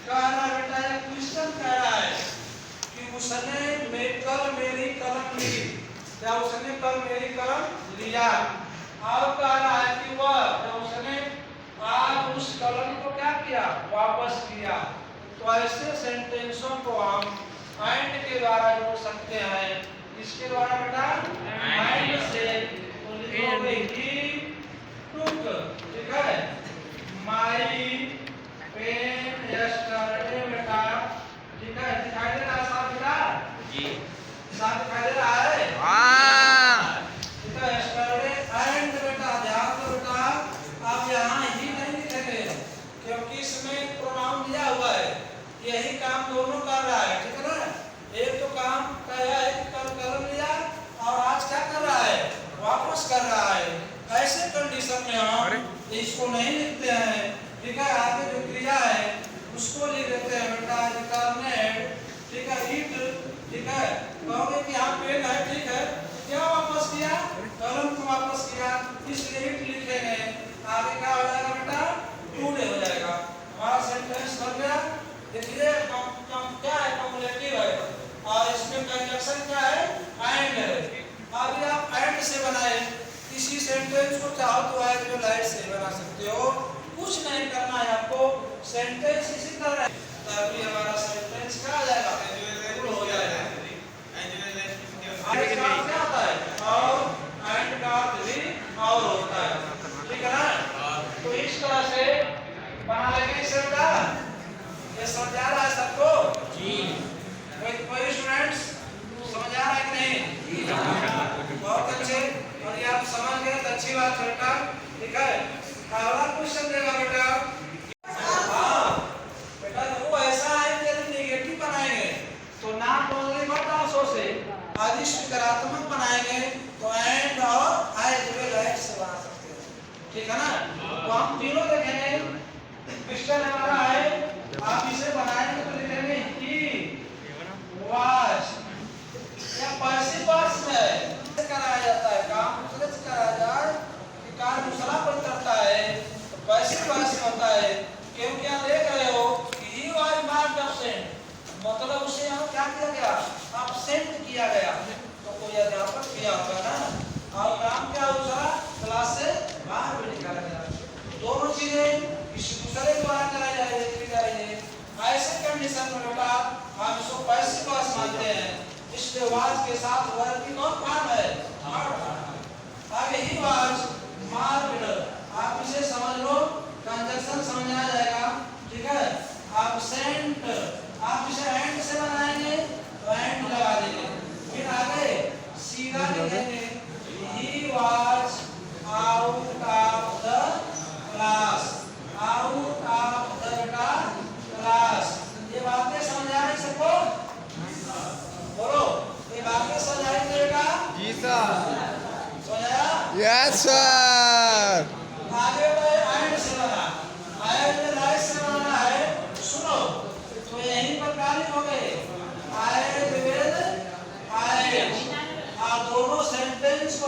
कह रहा बेटा एक क्वेश्चन कह रहा है कि उसने कल मेरी कलम ली, क्या उसने कल मेरी कलम लिया। और कह रहा है कि वह जब उसने आज उस कलम को क्या किया, वापस किया। तो ऐसे सेंटेंसों को हम एंड के द्वारा जोड़ सकते हैं। इसके द्वारा बेटा एंड से लिखोगे ही टुक, ठीक है। माई पेन यस्टरडे बेटा, ठीक है, दिखाई दे रहा है साफ बेटा जी, साफ दिखाई दे रहा है हाँ, ठीक है। यस्टरडे एंड बेटा ध्यान दो बेटा, आप यहाँ ही नहीं लिखेंगे क्योंकि इसमें प्रोनाउन दिया हुआ है, यही काम दोनों कर रहा है, ठीक है ना। एक तो काम कहा है कि कल कलम लिया और आज क्या कर रहा है, वापस कर रहा है। ऐसे कंडीशन में हम इसको नहीं लिखते हैं, ठीक है। आगे जो क्रिया है उसको लिख देते हैं बेटा रिटर्नेड, ठीक है, इट, ठीक है। कहोगे कि यहाँ पेन है, ठीक है, क्या वापस किया, कलम को वापस किया, इसलिए इट लिखेंगे। आगे क्या हो जाएगा बेटा, टुडे हो जाएगा। हमारा सेंटेंस बन गया। देखिए क्या है, कॉम्युलेटिव है और इसमें कंजक्शन क्या है, एंड है। अभी आप एंड से बनाए इसी सेंटेंस को, चाहो तो एज वेल एज से बना सकते हो, कुछ नहीं करना है आपको, सेंटेंस इसी तरह है तभी हमारा सेंटेंस क्या आ जाएगा, एज हो जाएगा। एज का क्या होता है, और एंड का भी और होता है, ठीक है ना। तो इस तरह से बना लेंगे इसे बेटा। ये समझ आ रहा है सबको जी? कोई स्टूडेंट्स समझ आ रहा है कि नहीं? बहुत अच्छे, और ये आप समझ गए तो अच्छी बात है बेटा, ठीक है। अगला क्वेश्चन देगा बेटा, हाँ बेटा वो ऐसा है कि यदि नेगेटिव बनाएंगे तो not only but also say आदि सकारात्मक बनाएंगे तो एंड और एज वेल एज से बना सकते हैं, ठीक है ना। तो हम तीनों देखेंगे। क्वेश्चन हमारा है, आप इसे बनाएंगे तो लिखेंगे ही वाज, या पैसिव वॉइस में कराया जाता है, काम दूसरे से कराया जाए कि काम दूसरा पर करता है तो पैसिव वॉइस में होता है। क्योंकि आप देख रहे हो कि ही वाज मार्क्ड एब्सेंट, मतलब उसे यहाँ क्या किया गया, एब्सेंट किया गया, तो कोई अध्यापक किया होगा ना, और काम क्या दूसरा क्लास से बाहर भी निकाला गया। दोनों चीजें इस दूसरे द्वारा कराई जाएगी। ऐसे कंडीशन में बेटा हम इसको पैसिव वॉइस मानते हैं, इसलिए वाज के साथ वर्ब की कौन फॉर्म है, थर्ड फॉर्म। आगे ही वाज मार्क्ड, आप इसे समझ लो, कंजक्शन समझ आ जाएगा, ठीक है। एब्सेंट आप इसे एंड से बनाएंगे तो एंड लगा देंगे, फिर आगे सीधा लिखेंगे he was out of the class, out of the class. ये बातें समझ आ रही सबको, बोलो ये बातें समझ आई देगा जी सर, समझाया यस सर। आगे एंड से बना, एंड राइट से बनाना है, सुनो तो यहीं पर क्या लिखोगे, एज वेल एज, और दोनों सेंटेंस को